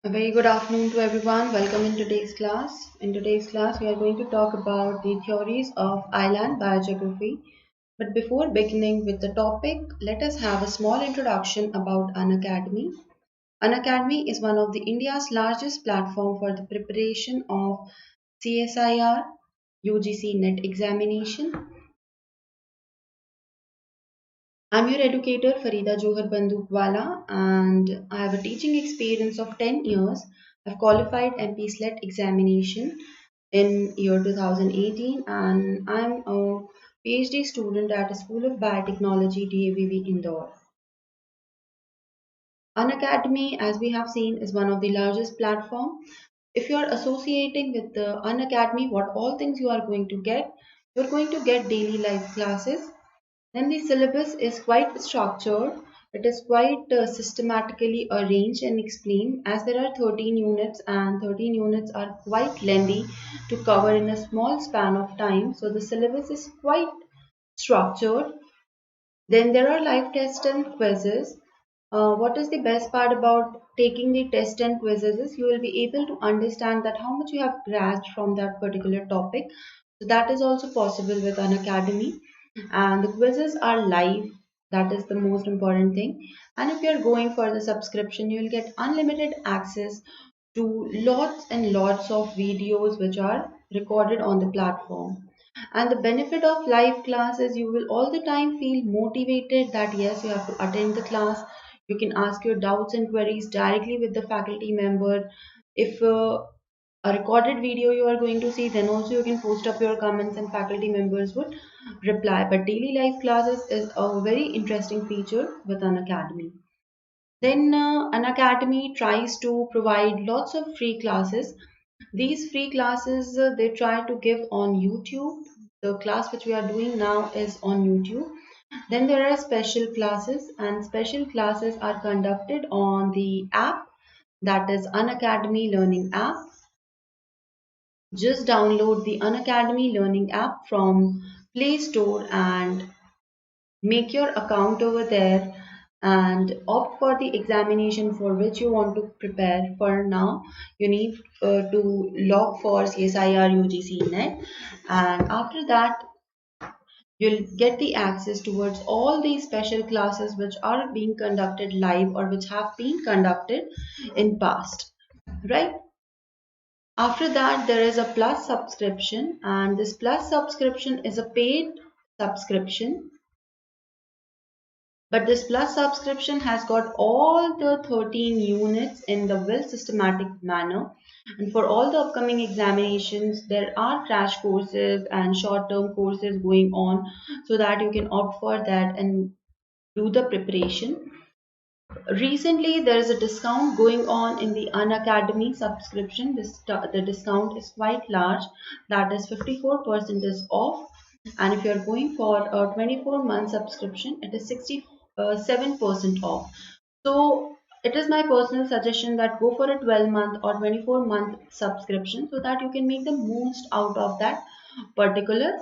A very good afternoon to everyone. Welcome in today's class. In today's class, we are going to talk about the theories of island biogeography. But before beginning with the topic, let us have a small introduction about Unacademy. Unacademy is one of the India's largest platform for the preparation of CSIR UGC NET Examination. I'm your educator Farida Johar Bandukwala and I have a teaching experience of 10 years. I've qualified MP SLET examination in year 2018 and I'm a PhD student at the School of Biotechnology DAVV Indore. Unacademy, as we have seen, is one of the largest platform. If you are associating with the Unacademy, what all things you are going to get, you're going to get daily life classes. Then the syllabus is quite structured. It is quite systematically arranged and explained as there are 13 units and 13 units are quite lengthy to cover in a small span of time. So the syllabus is quite structured. Then there are live tests and quizzes. What is the best part about taking the test and quizzes is you will be able to understand that how much you have grasped from that particular topic. So that is also possible with an academy. And the quizzes are live. That is the most important thing. And if you are going for the subscription, you will get unlimited access to lots and lots of videos which are recorded on the platform. And the benefit of live class is you will all the time feel motivated that yes, you have to attend the class. You can ask your doubts and queries directly with the faculty member. If a recorded video you are going to see, then also you can post up your comments and faculty members would reply. But daily live classes is a very interesting feature with an academy. Then an academy tries to provide lots of free classes. These free classes they try to give on YouTube. The class which we are doing now is on YouTube. Then there are special classes, and special classes are conducted on the app, that is Unacademy Learning app. Just download the Unacademy Learning app from Play Store and make your account over there and opt for the examination for which you want to prepare. For now, you need to log for CSIR UGC NET, and after that, you'll get the access towards all these special classes which are being conducted live or which have been conducted in past, right? After that, there is a plus subscription, and this plus subscription is a paid subscription. But this plus subscription has got all the 13 units in the well systematic manner. And for all the upcoming examinations, there are crash courses and short-term courses going on so that you can opt for that and do the preparation. Recently, there is a discount going on in the Unacademy subscription. The discount is quite large. That is 54% is off. And if you are going for a 24-month subscription, it is 67% off. So it is my personal suggestion that go for a 12-month or 24-month subscription so that you can make the most out of that particular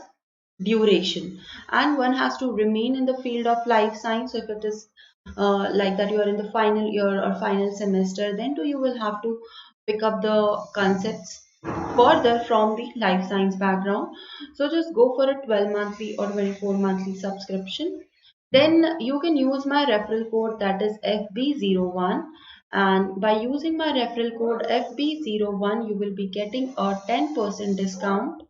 duration. And one has to remain in the field of life science. So if it is like that you are in the final year or final semester, then too you will have to pick up the concepts further from the life science background. So just go for a 12 monthly or 24 monthly subscription. Then you can use my referral code, that is FB01, and by using my referral code FB01 you will be getting a 10% discount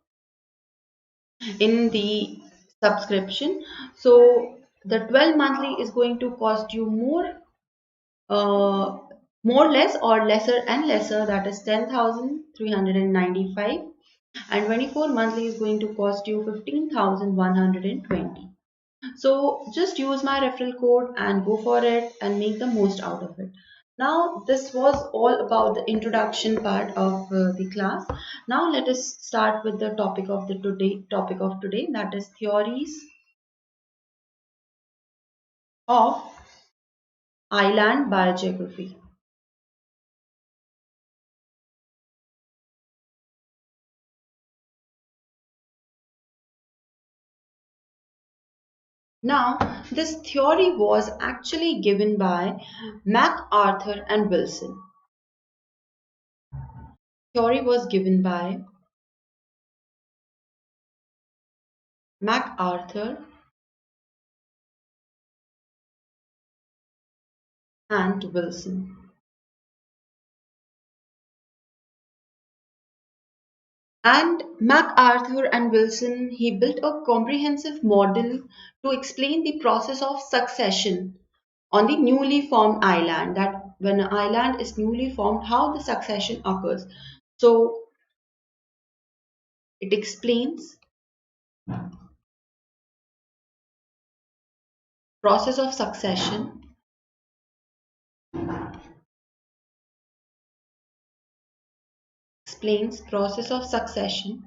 in the subscription. So the 12 monthly is going to cost you uh, more less or lesser and lesser, that is 10,395, and 24 monthly is going to cost you 15,120. So just use my referral code and go for it and make the most out of it. Now this was all about the introduction part of the class. Now let us start with the topic of today, that is theories of island biogeography. Now this theory was actually given by MacArthur and Wilson. Theory was given by MacArthur and Wilson. And MacArthur and Wilson, he built a comprehensive model to explain the process of succession on the newly formed island. That when an island is newly formed, how the succession occurs. So it explains process of succession explains process of succession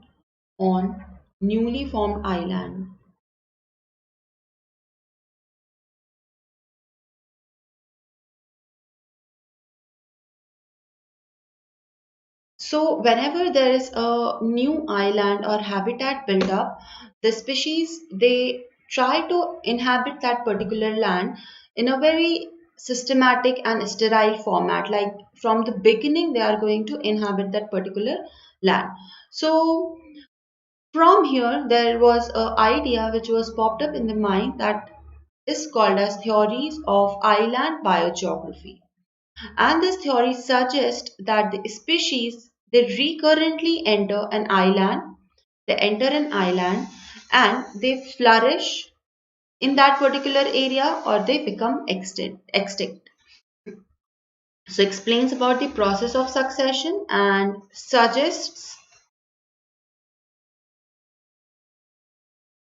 on newly formed island. So whenever there is a new island or habitat built up, the species they try to inhabit that particular land in a very systematic and sterile format. Like from the beginning, they are going to inhabit that particular land. So from here, there was an idea which was popped up in the mind that is called as theories of island biogeography. And this theory suggests that the species they recurrently enter an island and they flourish in that particular area or they become extinct. So explains about the process of succession and suggests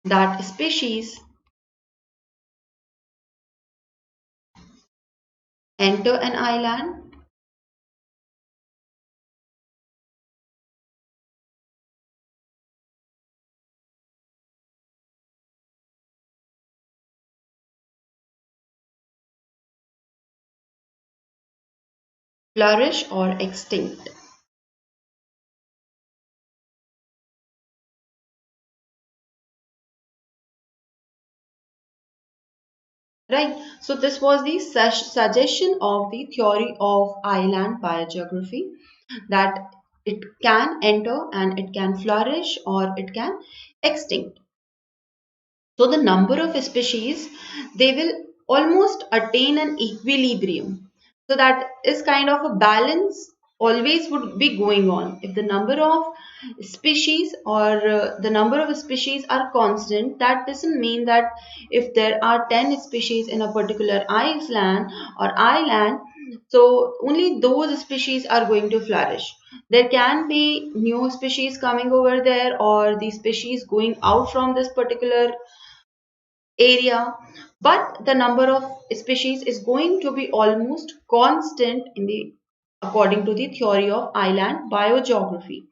that species enter an island flourish or extinct. Right. So this was the suggestion of the theory of island biogeography that it can enter and it can flourish or it can extinct. So the number of species they will almost attain an equilibrium. So that is kind of a balance always would be going on. If the number of species or the number of species are constant, that doesn't mean that if there are 10 species in a particular island, so only those species are going to flourish. There can be new species coming over there or the species going out from this particular area, but the number of species is going to be almost constant in the according to the theory of island biogeography.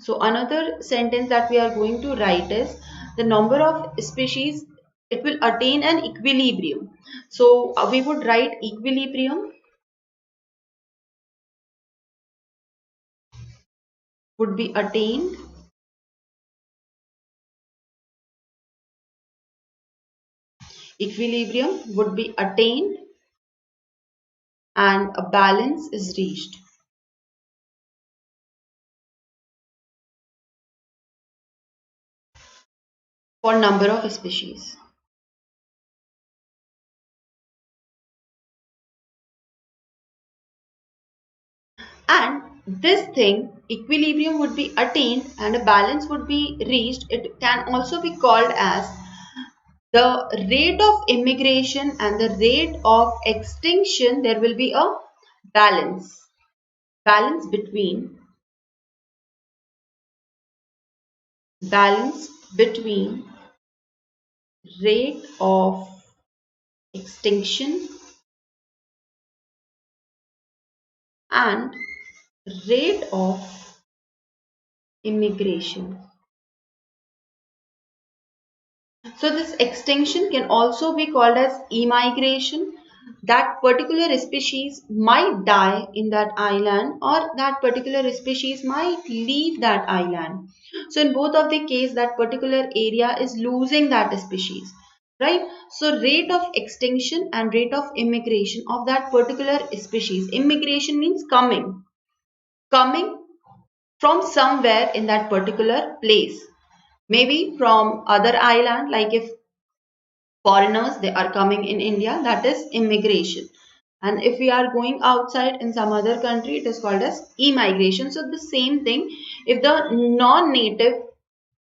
So another sentence that we are going to write is the number of species it will attain an equilibrium. So we would write equilibrium would be attained equilibrium would be attained and a balance is reached. For number of species. And this thing, equilibrium would be attained and a balance would be reached. It can also be called as the rate of immigration and the rate of extinction. There will be a balance. Balance between rate of extinction and rate of immigration. So this extinction can also be called as immigration. That particular species might die in that island or that particular species might leave that island. So in both of the case that particular area is losing that species. Right? So rate of extinction and rate of immigration of that particular species. Immigration means coming from somewhere in that particular place. Maybe from other island, like if foreigners they are coming in India, that is immigration. And if we are going outside in some other country, it is called as immigration. So the same thing, if the non-native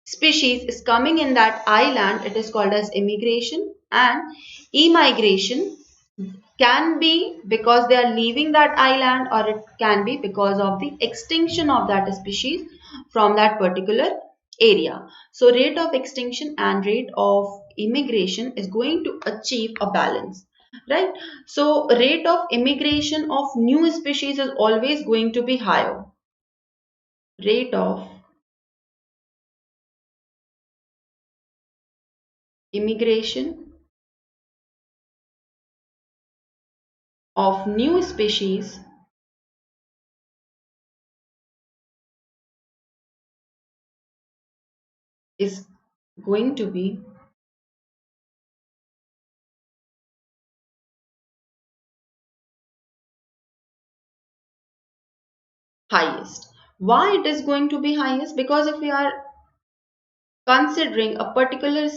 species is coming in that island, it is called as immigration. And immigration can be because they are leaving that island, or it can be because of the extinction of that species from that particular area. So rate of extinction and rate of immigration is going to achieve a balance, right? So rate of immigration of new species is always going to be higher. Rate of immigration of new species is going to be highest. Why it is going to be highest? Because if we are considering a particular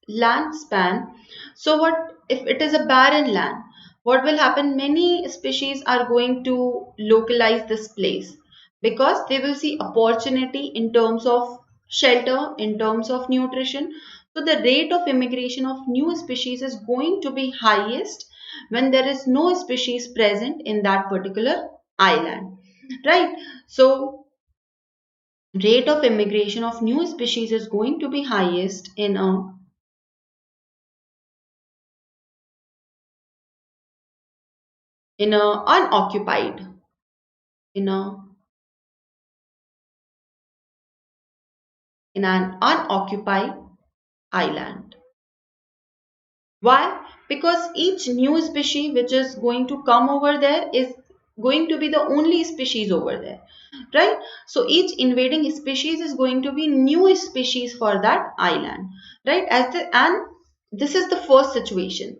land span, so what if it is a barren land? What will happen? Many species are going to localize this place because they will see opportunity in terms of shelter, in terms of nutrition. So the rate of immigration of new species is going to be highest when there is no species present in that particular island, right? So rate of immigration of new species is going to be highest in a unoccupied in a in an unoccupied island. Why? Because each new species which is going to come over there is going to be the only species over there, right? So each invading species is going to be new species for that island, right? And this is the first situation.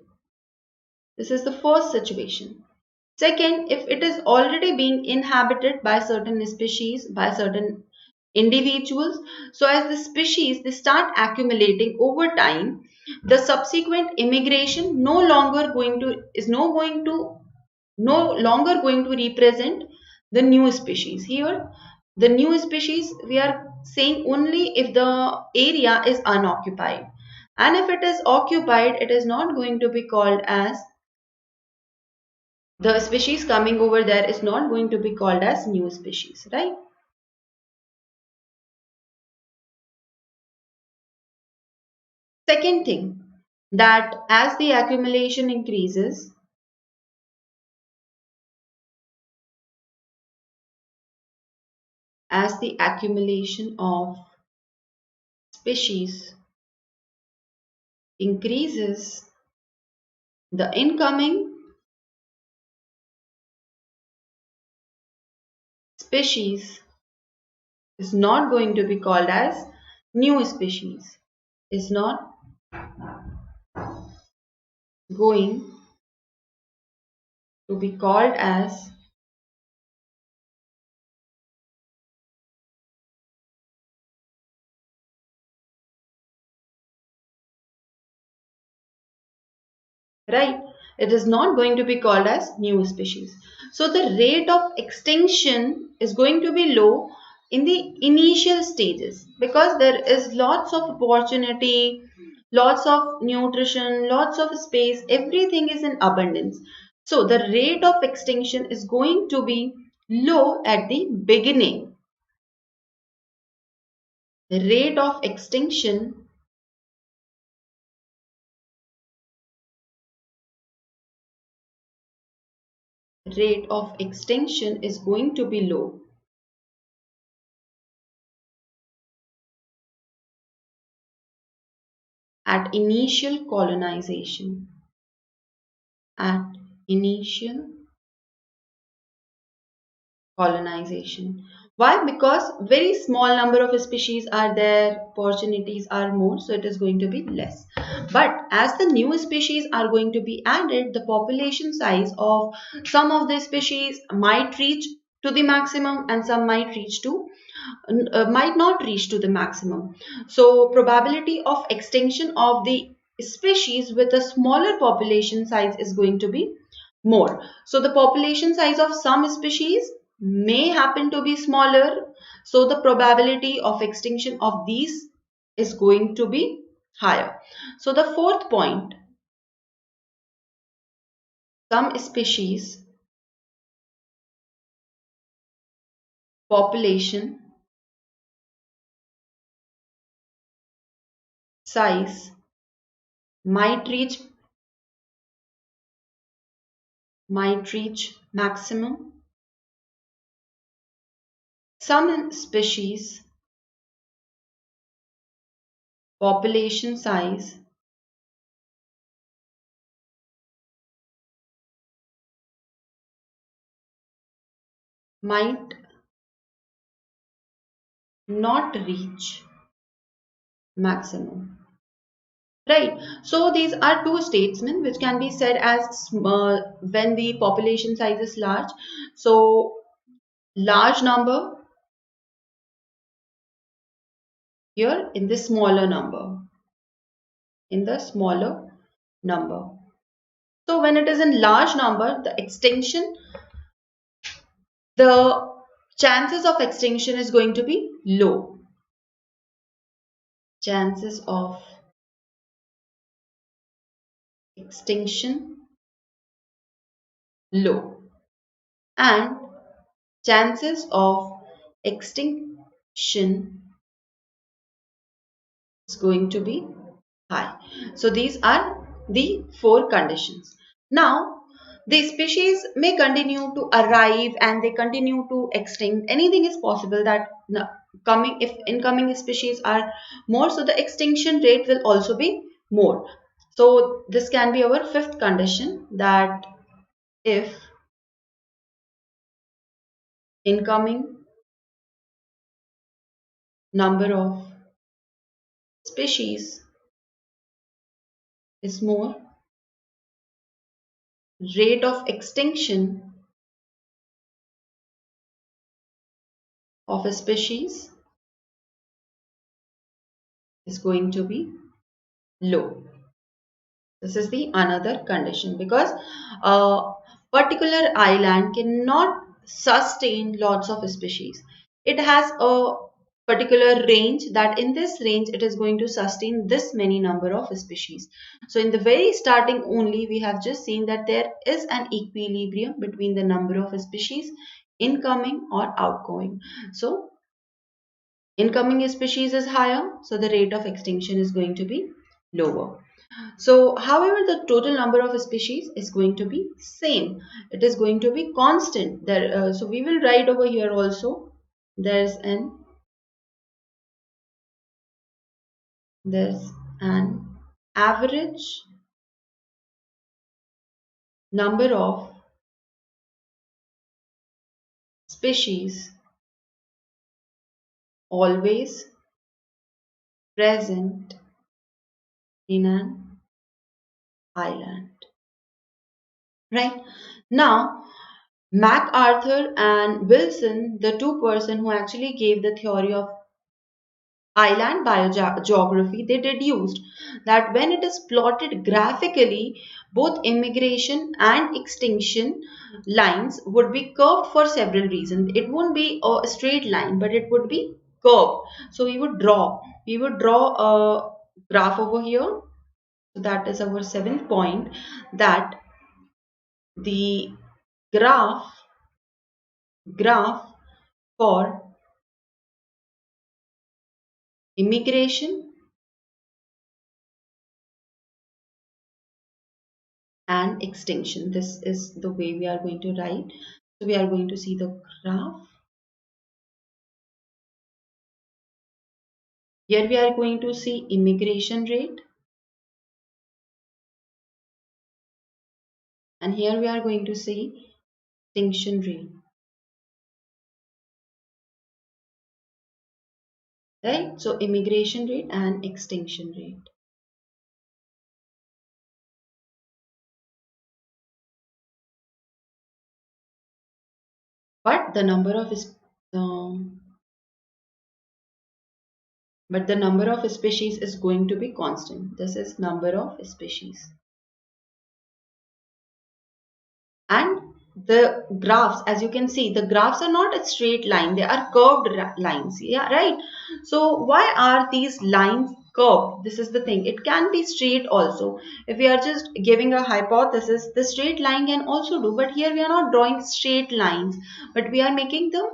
This is the first situation. Second, if it is already being inhabited by certain species, by certain individuals, so as the species they start accumulating over time, the subsequent immigration no longer going to represent the new species. Here, the new species we are saying only if the area is unoccupied, and if it is occupied, it is not going to be called as the species coming over there is not going to be called as new species, right? Second thing, that as the accumulation increases, as the accumulation of species increases, the incoming species is not going to be called as new species, is not going to be called as right? It is not going to be called as new species. So the rate of extinction is going to be low in the initial stages because there is lots of opportunity, lots of nutrition, lots of space, everything is in abundance. So the rate of extinction is going to be low at the beginning. The rate of extinction is going to be low at initial colonization. At initial colonization. Why? Because very small number of species are there, opportunities are more, so it is going to be less. But as the new species are going to be added, the population size of some of the species might reach to the maximum and some might reach to might not reach to the maximum. So probability of extinction of the species with a smaller population size is going to be more. So the population size of some species may happen to be smaller. So the probability of extinction of these is going to be higher. So the fourth point, some species population size might reach maximum. Some species population size might not reach maximum. Right. So these are two statements which can be said as when the population size is large. So large number here in the smaller number. In the smaller number. So when it is in large number, the extinction, the chances of extinction is going to be low. Chances of extinction low. And chances of extinction is going to be high. So these are the four conditions. Now the species may continue to arrive and they continue to extinct. Anything is possible that if incoming species are more, so the extinction rate will also be more. So this can be our fifth condition, that if incoming number of species is more, rate of extinction of a species is going to be low. This is the another condition, because a particular island cannot sustain lots of species. It has a particular range, that in this range it is going to sustain this many number of species. So in the very starting only we have just seen that there is an equilibrium between the number of species incoming or outgoing. So incoming species is higher, so the rate of extinction is going to be lower. So however, the total number of species is going to be same. It is going to be constant. So we will write over here also, there's an average number of species always present in an island. Right? Now, MacArthur and Wilson, the two person who actually gave the theory of island biogeography, they deduced that when it is plotted graphically, both immigration and extinction lines would be curved for several reasons. It won't be a straight line, but it would be curved. So we would draw a graph over here. So that is our seventh point, that the graph for immigration and extinction. This is the way we are going to write. So we are going to see the graph. Here we are going to see immigration rate. And here we are going to see extinction rate. Right? So immigration rate and extinction rate. But the number of but the number of species is going to be constant. This is number of species. And the graphs, as you can see, the graphs are not a straight line, they are curved lines. Yeah, right. So why are these lines curved? This is the thing. It can be straight also. If we are just giving a hypothesis, the straight line can also do, but here we are not drawing straight lines, but we are making them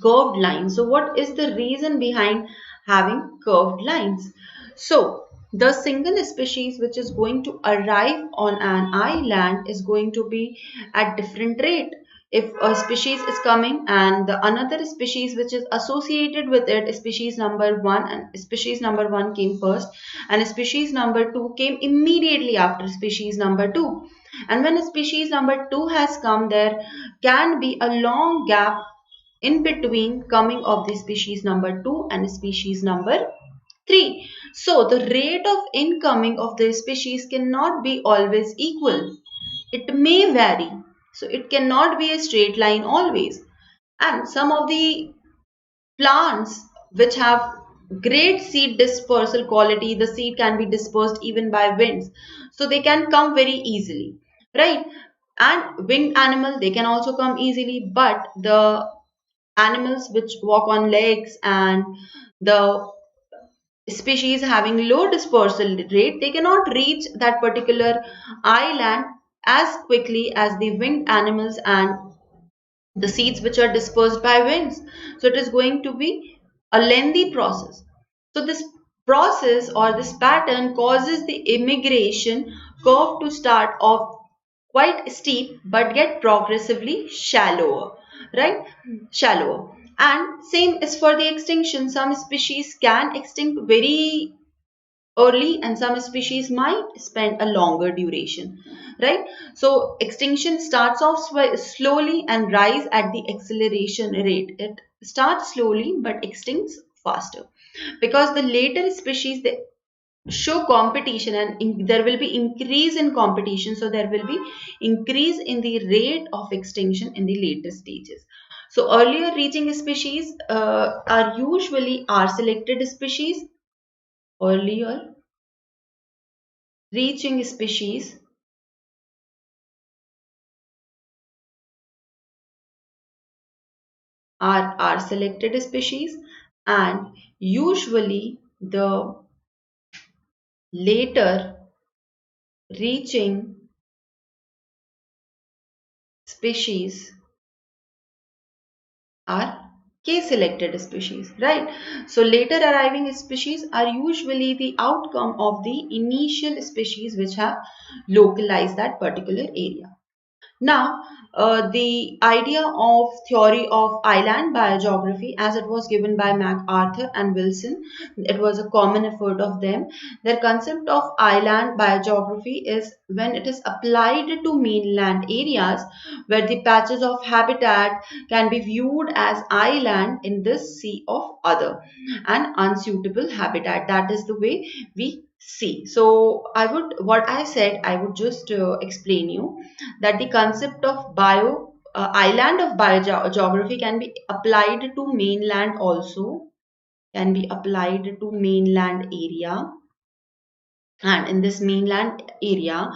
curved lines. So what is the reason behind having curved lines? So the single species which is going to arrive on an island is going to be at different rate. If a species is coming and the another species which is associated with it, species number 1, and species number 1 came first and species number 2 came immediately after species number 2, and when species number 2 has come, there can be a long gap in between coming of the species number 2 and species number 3. So the rate of incoming of the species cannot be always equal. It may vary. So it cannot be a straight line always. And some of the plants which have great seed dispersal quality, the seed can be dispersed even by winds. So they can come very easily, right? And winged animal, they can also come easily, but the animals which walk on legs and the species having low dispersal rate, they cannot reach that particular island as quickly as the winged animals and the seeds which are dispersed by winds. So it is going to be a lengthy process. So this process or this pattern causes the immigration curve to start off quite steep but get progressively shallower, right? Shallower. And same is for the extinction. Some species can extinct very early and some species might spend a longer duration, right? So extinction starts off slowly and rise at the acceleration rate. It starts slowly but extincts faster because the later species, they show competition and there will be increase in competition, so there will be increase in the rate of extinction in the later stages. So earlier reaching species are usually are selected species. Earlier reaching species are selected species, and usually the later reaching species are case selected species, right? So later arriving species are usually the outcome of the initial species which have localized that particular area. Now, the idea of theory of island biogeography, as it was given by MacArthur and Wilson, it was a common effort of them. Their concept of island biogeography is when it is applied to mainland areas where the patches of habitat can be viewed as island in this sea of other and unsuitable habitat. That is the way we see. So what I said, I would just explain you that the concept of island of biogeography can be applied to mainland also, can be applied to mainland area. And in this mainland area,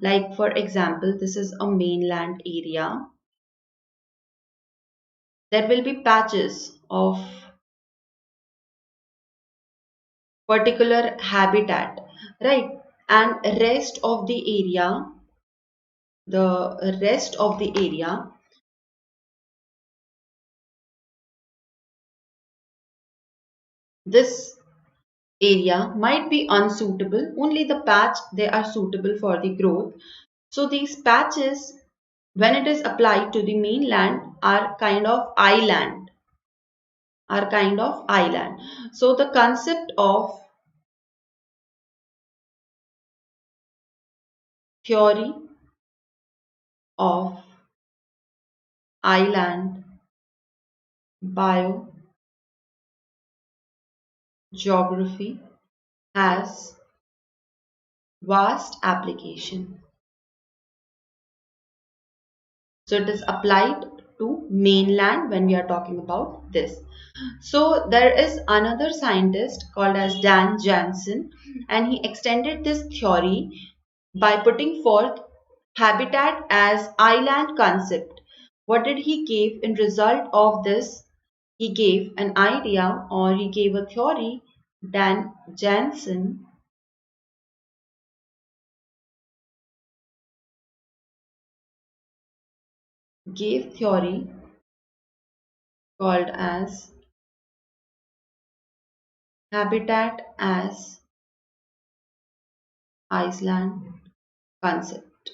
like for example, this is a mainland area, there will be patches of particular habitat, right? And the rest of the area, this area might be unsuitable. Only the patch, they are suitable for the growth. So these patches, when it is applied to the mainland, are kind of island, So the concept of theory of island biogeography has vast application. So it is applied to mainland when we are talking about this. So there is another scientist called as Dan Jansen, and he extended this theory by putting forth habitat as island concept. What did he give in result of this? He gave an idea, or he gave a theory. Dan Jansen gave theory called as habitat as island concept.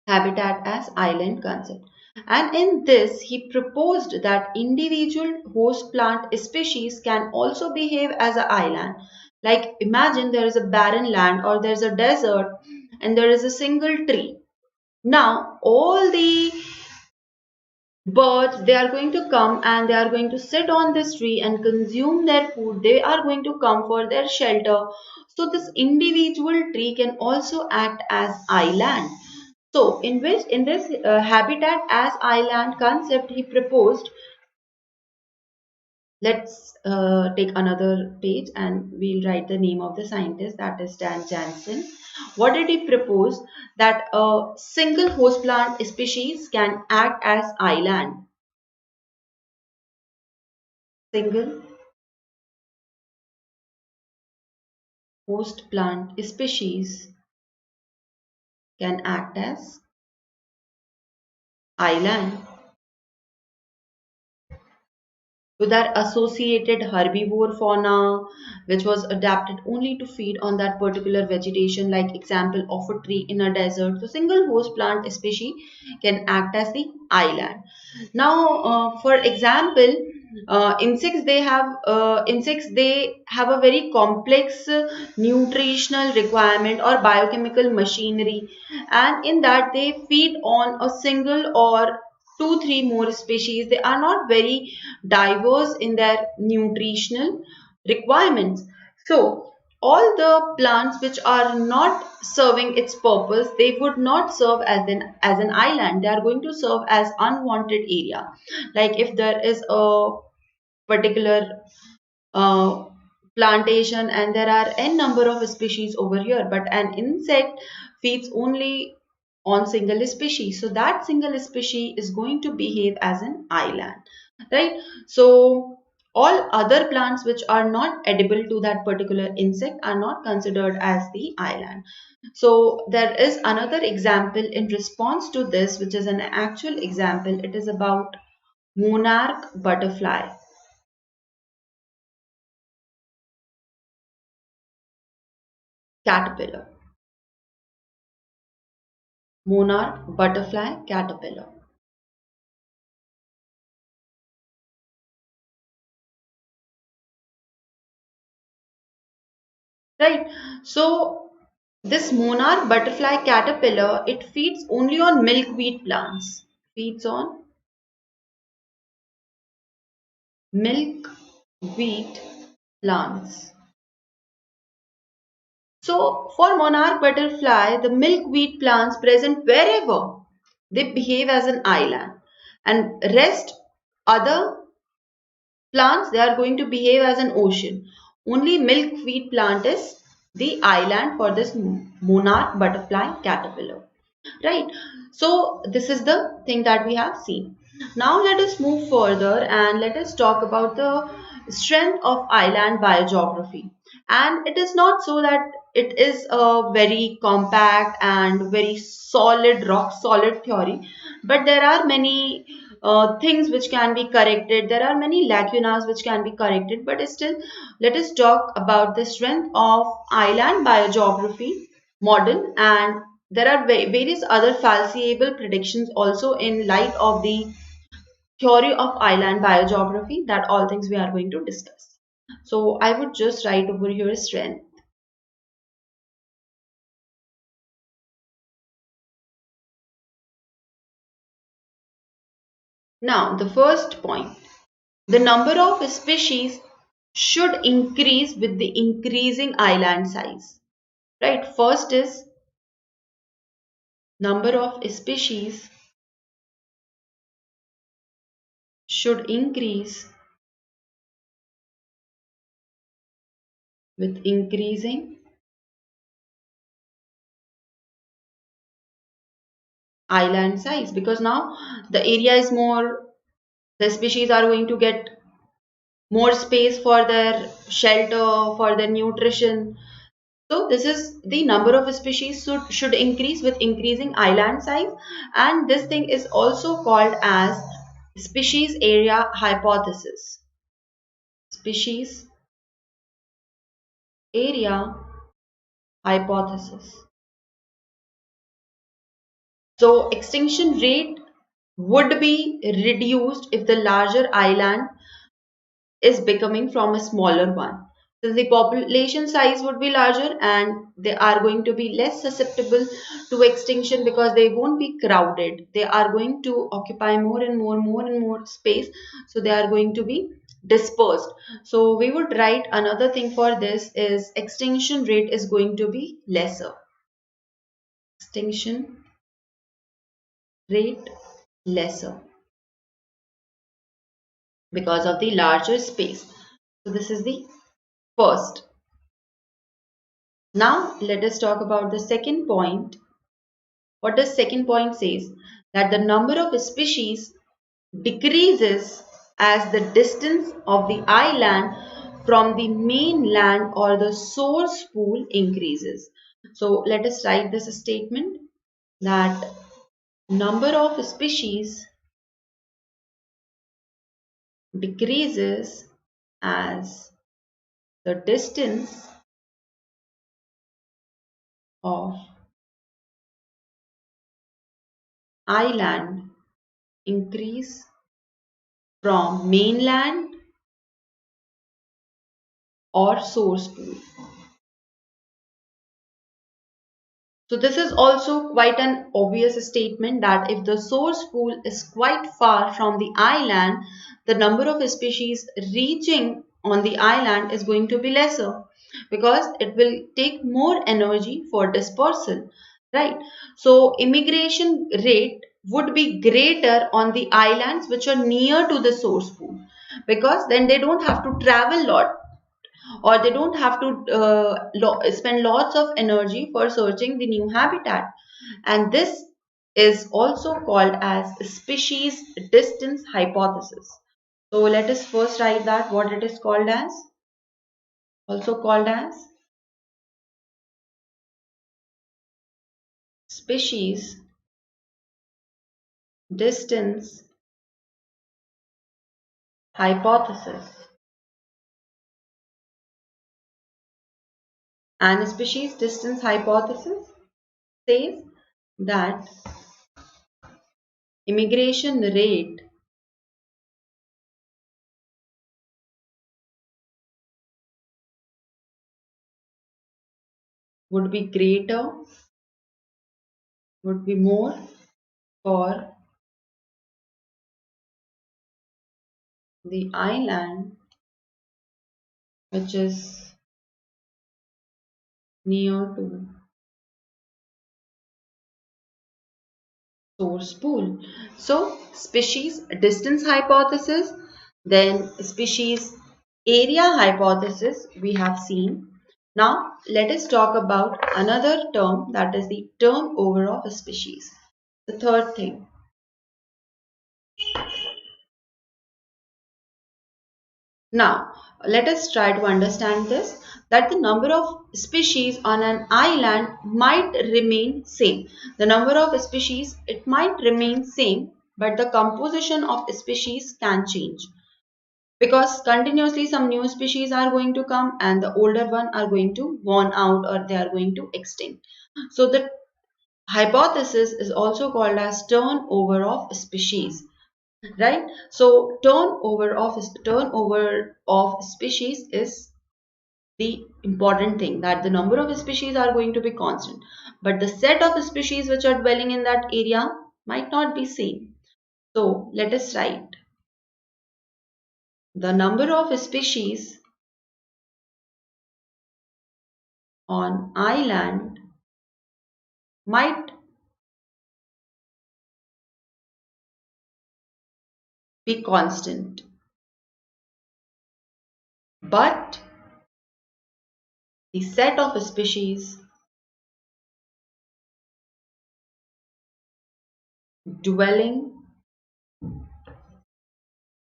Habitat as island concept. And in this, he proposed that individual host plant species can also behave as an island. Like imagine there is a barren land or there is a desert and there is a single tree. Now all the birds, they are going to come and they are going to sit on this tree and consume their food. They are going to come for their shelter. So this individual tree can also act as island. So in this habitat as island concept, he proposed. Let's take another page and we'll write the name of the scientist, that is Dan Jansen. What did he propose? That a single host plant species can act as island. Single host plant species can act as island with their associated herbivore fauna, which was adapted only to feed on that particular vegetation, like example of a tree in a desert. So single host plant species can act as the island. Now for example, insects they have a very complex nutritional requirement or biochemical machinery, and in that they feed on a single or two three more species. They are not very diverse in their nutritional requirements. So all the plants which are not serving its purpose, they would not serve as an island. They are going to serve as unwanted area. Like if there is a particular uh, plantation and there are n number of species over here, but an insect feeds only on single species, so that single species is going to behave as an island, right? So all other plants which are not edible to that particular insect are not considered as the island. So there is another example in response to this, which is an actual example. It is about monarch butterfly caterpillar. Monarch butterfly caterpillar. Right. So this monarch butterfly caterpillar, it feeds only on milkweed plants. Feeds on milkweed plants. So for monarch butterfly, the milkweed plants present wherever they behave as an island, and rest other plants, they are going to behave as an ocean. Only milkweed plant is the island for this monarch butterfly caterpillar, right? So this is the thing that we have seen. Now let us move further and let us talk about the strength of island biogeography. And it is not so that it is a very compact and very solid, rock solid theory, but there are many things which can be corrected. There are many lacunas which can be corrected, but still let us talk about the strength of island biogeography model. And there are various other falsifiable predictions also in light of the theory of island biogeography, that all things we are going to discuss. So I would just write over here strength. Now the first point, the number of species should increase with the increasing island size, right? First is number of species should increase with increasing island size, because now the area is more, the species are going to get more space for their shelter, for their nutrition. So this is the number of species should increase with increasing island size, and this thing is also called as species area hypothesis. Species area hypothesis. So extinction rate would be reduced if the larger island is becoming from a smaller one. Since the population size would be larger and they are going to be less susceptible to extinction because they won't be crowded. They are going to occupy more and more space. So they are going to be dispersed. So we would write another thing for this is extinction rate is going to be lesser. Extinction rate lesser because of the larger space. So this is the first. Now let us talk about the second point. What does second point says? That the number of species decreases as the distance of the island from the mainland or the source pool increases. So let us write this statement that number of species decreases as the distance of island increase from mainland or source pool. So this is also quite an obvious statement that if the source pool is quite far from the island, the number of species reaching on the island is going to be lesser because it will take more energy for dispersal, right? So immigration rate would be greater on the islands which are near to the source pool because then they don't have to travel lot or they don't have to spend lots of energy for searching the new habitat, and this is also called as species distance hypothesis. So let us first write that what it is called as, also called as species distance hypothesis. And species distance hypothesis says that immigration rate would be greater, would be more for the island which is near to source pool. So species distance hypothesis, then species area hypothesis we have seen. Now let us talk about another term, that is the turnover of species. The third thing. Now, let us try to understand this, that the number of species on an island might remain same. The number of species, it might remain same, but the composition of species can change because continuously some new species are going to come and the older one are going to burn out or they are going to extinct. So the hypothesis is also called as turnover of species, right? So turnover of species is the important thing, that the number of species are going to be constant, but the set of species which are dwelling in that area might not be same. So let us write the number of species on island might be constant. But the set of species dwelling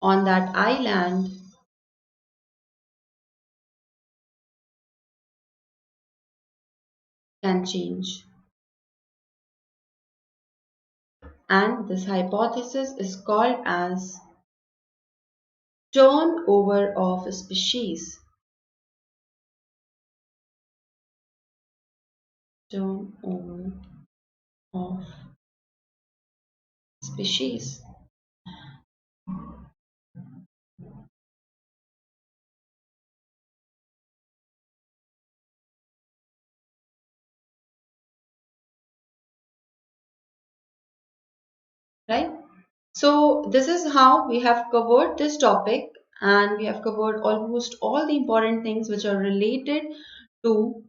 on that island can change. And this hypothesis is called as turnover of species. Turnover of species. Right? So this is how we have covered this topic, and we have covered almost all the important things which are related to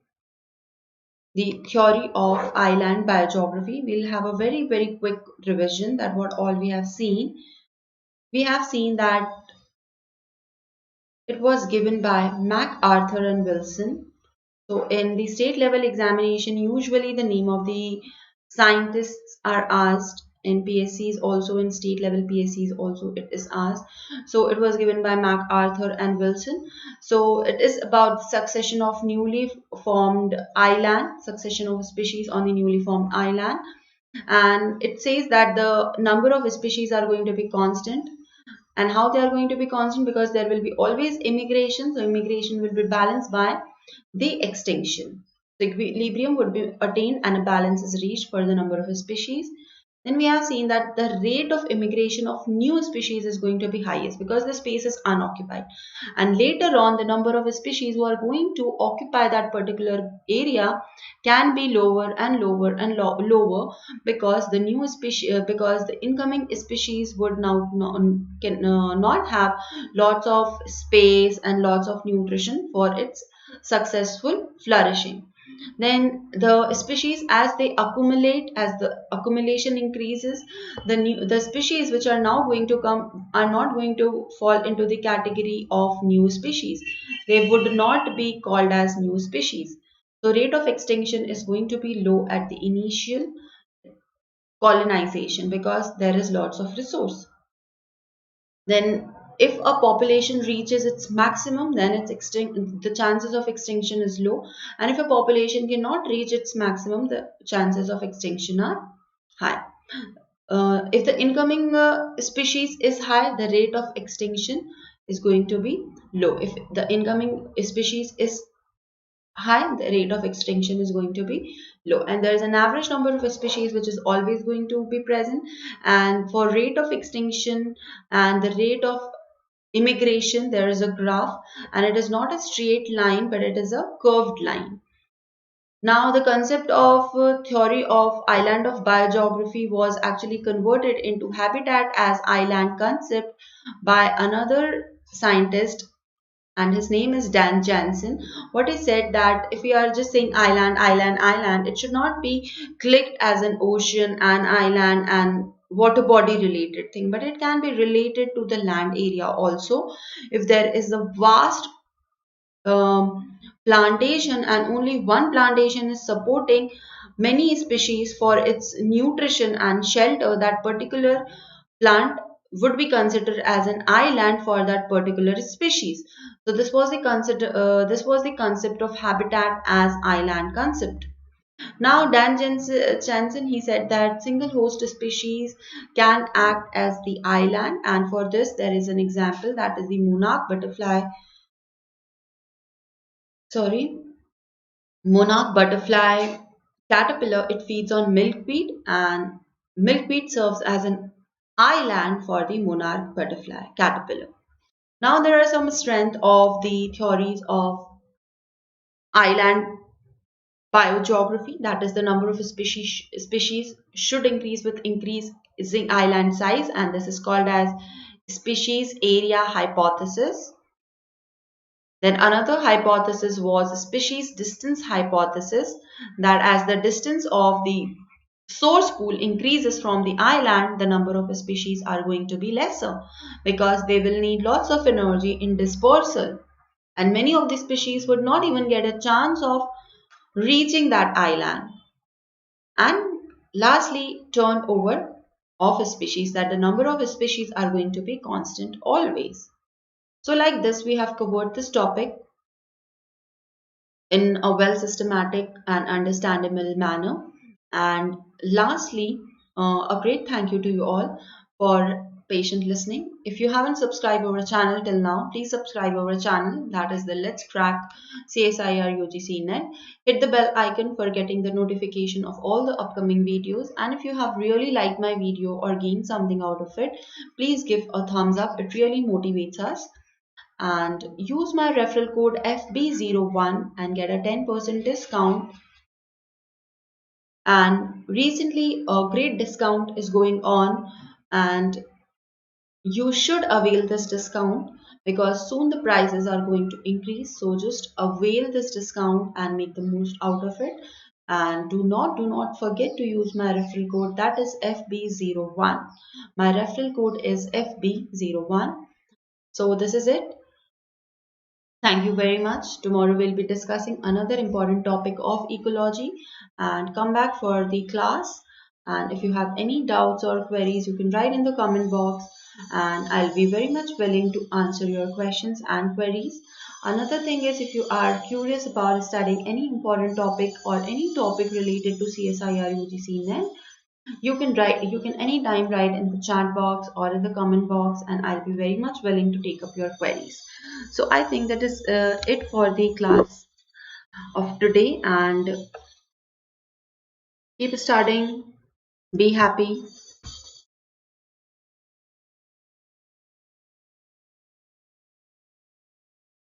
the theory of island biogeography. We'll have a very quick revision that what all we have seen. We have seen that it was given by MacArthur and Wilson. So in the state level examination, usually the name of the scientists are asked. In PSCs also, in state level PSCs also it is asked. So it was given by MacArthur and Wilson. So it is about succession of newly formed island, succession of species on the newly formed island. And it says that the number of species are going to be constant. And how they are going to be constant? Because there will be always immigration. So immigration will be balanced by the extinction. The equilibrium would be attained and a balance is reached for the number of species. Then we have seen that the rate of immigration of new species is going to be highest because the space is unoccupied. And later on, the number of species who are going to occupy that particular area can be lower and lower and lower because the new species, because the incoming species would now not have lots of space and lots of nutrition for its successful flourishing. Then the species, as they accumulate, as the accumulation increases, the species which are now going to come are not going to fall into the category of new species. They would not be called as new species. So rate of extinction is going to be low at the initial colonization because there is lots of resource. Then if a population reaches its maximum, then it's the chances of extinction is low. And if a population cannot reach its maximum, the chances of extinction are high. If the incoming species is high, the rate of extinction is going to be low. If the incoming species is high, the rate of extinction is going to be low. And there is an average number of species which is always going to be present. And for rate of extinction and the rate of immigration, there is a graph, and it is not a straight line but it is a curved line. Now the concept of theory of island of biogeography was actually converted into habitat as island concept by another scientist, and his name is Dan Jansen. What he said that if we are just saying island, island, island, it should not be clicked as an ocean, an island and water body related thing, but it can be related to the land area also. If there is a vast plantation and only one plantation is supporting many species for its nutrition and shelter, that particular plant would be considered as an island for that particular species. So this was the concept of habitat as island concept. Now Dan Jansen, he said that single host species can act as the island, and for this there is an example, that is the monarch butterfly caterpillar. It feeds on milkweed, and milkweed serves as an island for the monarch butterfly caterpillar. Now there are some strength of the theories of island biogeography, that is the number of species should increase with increasing island size, and this is called as species area hypothesis. Then another hypothesis was species distance hypothesis, that as the distance of the source pool increases from the island, the number of species are going to be lesser because they will need lots of energy in dispersal. And many of the species would not even get a chance of reaching that island. And lastly, turnover of species, that the number of species are going to be constant always. So like this, we have covered this topic in a well systematic and understandable manner. And lastly, a great thank you to you all for patient listening. If you haven't subscribed our channel till now, please subscribe our channel, that is the Let's Crack CSIR UGC NET. Hit the bell icon for getting the notification of all the upcoming videos, and if you have really liked my video or gained something out of it, please give a thumbs up. It really motivates us. And use my referral code FB01 and get a 10% discount. And recently a great discount is going on, and you should avail this discount because soon the prices are going to increase. So just avail this discount and make the most out of it. And do not forget to use my referral code, that is FB01. My referral code is FB01. So this is it. Thank you very much. Tomorrow we'll be discussing another important topic of ecology, and come back for the class. And if you have any doubts or queries, you can write in the comment box, and I'll be very much willing to answer your questions and queries. Another thing is, if you are curious about studying any important topic or any topic related to CSIR UGC NET, you can anytime write in the chat box or in the comment box, and I'll be very much willing to take up your queries. So I think that is it for the class of today, and keep studying, be happy.